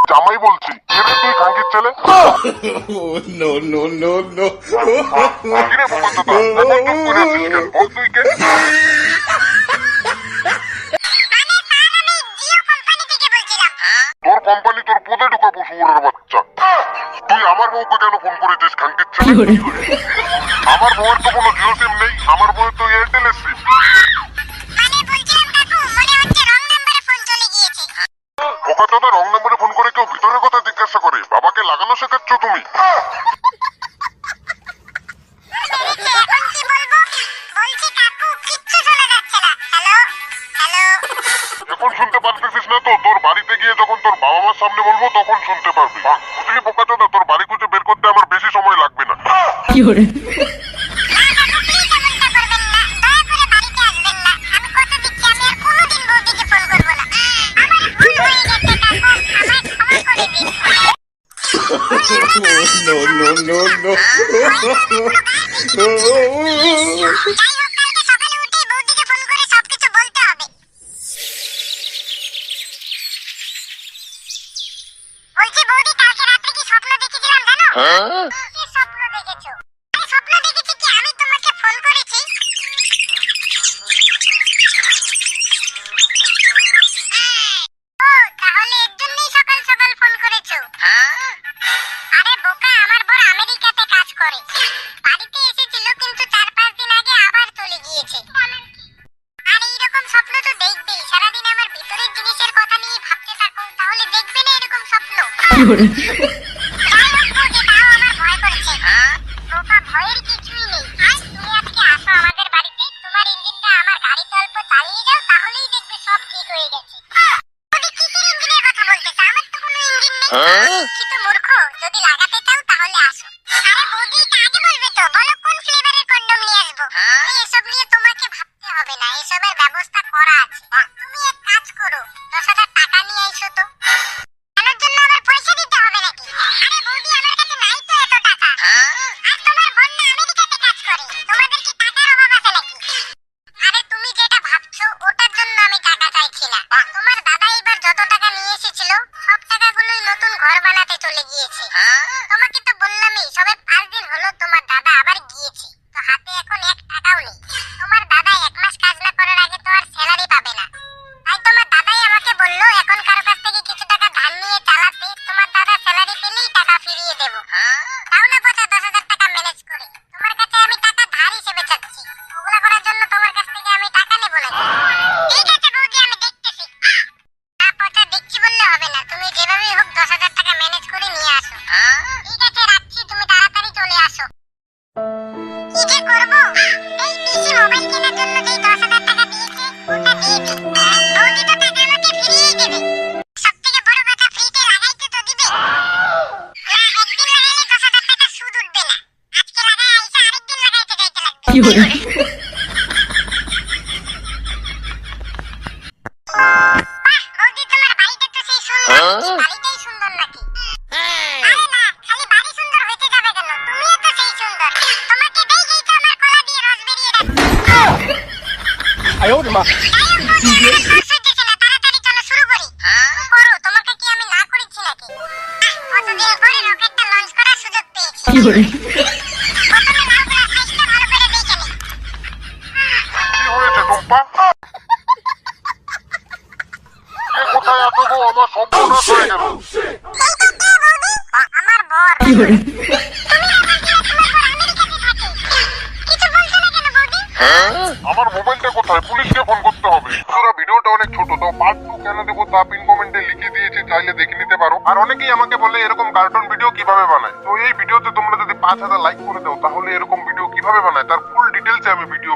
জামাই বলছি এর তুই খাঙ্কির ছেলে নো নো নো নো কিরে বোকা দাদা এখন চুপ করে আছিস কেন বল তুই কে তোর কোম্পানি তোর পদে ঢুকাবো শুয়োরের বাচ্চা তুই আমার বউকে কেন ফোন করেছিস খাঙ্কির ছেলে আমার বউয়ের তো কোনো জিও সিম নেই আমার বউয়ের তো এয়ারটেলের সিম বোকা দাদা রং নম্বরে ফোন করে কেউ ভিতরের কথা জিজ্ঞাসা করে বাবাকে লাগানো শেখাচ্ছ তুমি এখন শুনতে পারতেছিস না তো তোর বাড়িতে গিয়ে যখন তোর বাবা মার সামনে বলবো তখন শুনতে পারবি বুঝলি বোকা দাদা তোর বাড়ি খুঁজে বের করতে আমার বেশি সময় লাগবে না no no no no যদি লাগাতে চাও তাহলে আসো। আরে বৌদি আগে বলবে তো, বলো কোন ফ্লেভারের কন্ডম নিয়ে আসবো। এসব নিয়ে তোমাকে ভাবতে হবে না, এসবের ব্যবস্থা করা আছে। তুমি এক কাজ করো, 10,000 টাকা নিয়ে এসো তো। কেনার জন্য আবার পয়সা দিতে হবে নাকি? আরে বৌদি আমার কাছে নাই তো এত টাকা। আর তোমার বোন না আমেরিকাতে কাজ করে, তোমাদের কি টাকার অভাব আছে নাকি? আরে তুমি যেটা ভাবছো ওটার জন্য আমি টাকা চাইছি না। তোমার দাদা এবার যত টাকা নিয়ে এসেছিল সব টাকাগুলোই নতুন ঘর বানাতে চলে গিয়েছে। তোমাকে তো বললামই সবে 5 দিন হলো তোমার দাদা আবার গিয়েছে, তো হাতে এখন 1 টাকাও নেই। তোমার দাদা 1 মাস কাজ না করার আগে তো আর স্যালারি পাবে না। তাই তোমার দাদাই আমাকে বললো এখন কারো কাছ থেকে কিছু টাকা ধার নিয়ে চালাতে, তোমার দাদা স্যালারি পেলেই টাকা ফিরিয়ে দেবো। তাও না কথা 10,000 টাকা ম্যানেজ করে। তোমার কাছে আমি টাকা ধার হিসেবে চাচ্ছি, ওগুলা করার জন্য তোমার কাছ থেকে আমি টাকা নেবো নাকি? ঠিক আছে বৌদি, আমি দেখতেছি। না পচা দেখছি বললে হবে না, তুমি যেভাবেই হোক 10,000 টাকা ম্যানেজ করে নিয়ে আসো। ঠিক আছে রাখছি, তুমি তাড়াতাড়ি চলে আসো। কি যে করবো, এই পিসি মোবাইল কেনার জন্য যেই 10,000 টাকা দিয়েছে ওটা দিয়ে দিই। বৌদি তো টাকা আমাকে ফিরিয়েই দেবে। সবথেকে বড় কথা ফ্রিতে লাগাইতে তো দিবে না। একদিন লাগাইলে 10,000 টাকা সুদ উঠবে না, আজকে লাগাই আইসা আরেকদিন লাগাইতে যাইতে লাগবে। বাহ বৌদি, তোমার বাড়িটা তো সেই সুন্দর। বাড়িটাই সুন্দর নাকি? আরে না, খালি বাড়ি সুন্দর হইতে যাবে কেন, তুমিও তো সেই সুন্দর। তোমাকে দেই যেই তো আমার কলা দিয়ে রস বেরিয়ে যাচ্ছে। তাড়াতাড়ি চলো শুরু করি। করো, তোমাকে কি আমি না করেছি নাকি? কতদিন পরে রকেটটা লঞ্চ করার সুযোগ পেয়েছি। প্রথমে নাওগুলা সাইজটা ভালো করে দেখে নিই। কি হয়েছে টুম্পা কোথায় আছো গো? আমার সর্বনাশ হয়ে গেল। আমার বর। তুমি না বলছিলে তোমার বর আমেরিকাতে থাকে, কিছু বলছো না কেন বৌদি? আমার মোবাইলটা কোথায়? পুলিশকে ফোন করতে হবে। পুরো ভিডিওটা অনেক ছোট, তো পার্ট 2 কেন দেবো তা পিন কমেন্টে লিখে দিয়েছি, চাইলে দেখে নিতে পারো। আর অনেকেই আমাকে বলে এরকম কার্টুন ভিডিও কিভাবে বানায়, তো এই ভিডিওতে তোমরা যদি 5,000 লাইক করে দাও তাহলে এরকম ভিডিও কিভাবে বানায় তার ফুল ডিটেইলসে আমি ভিডিও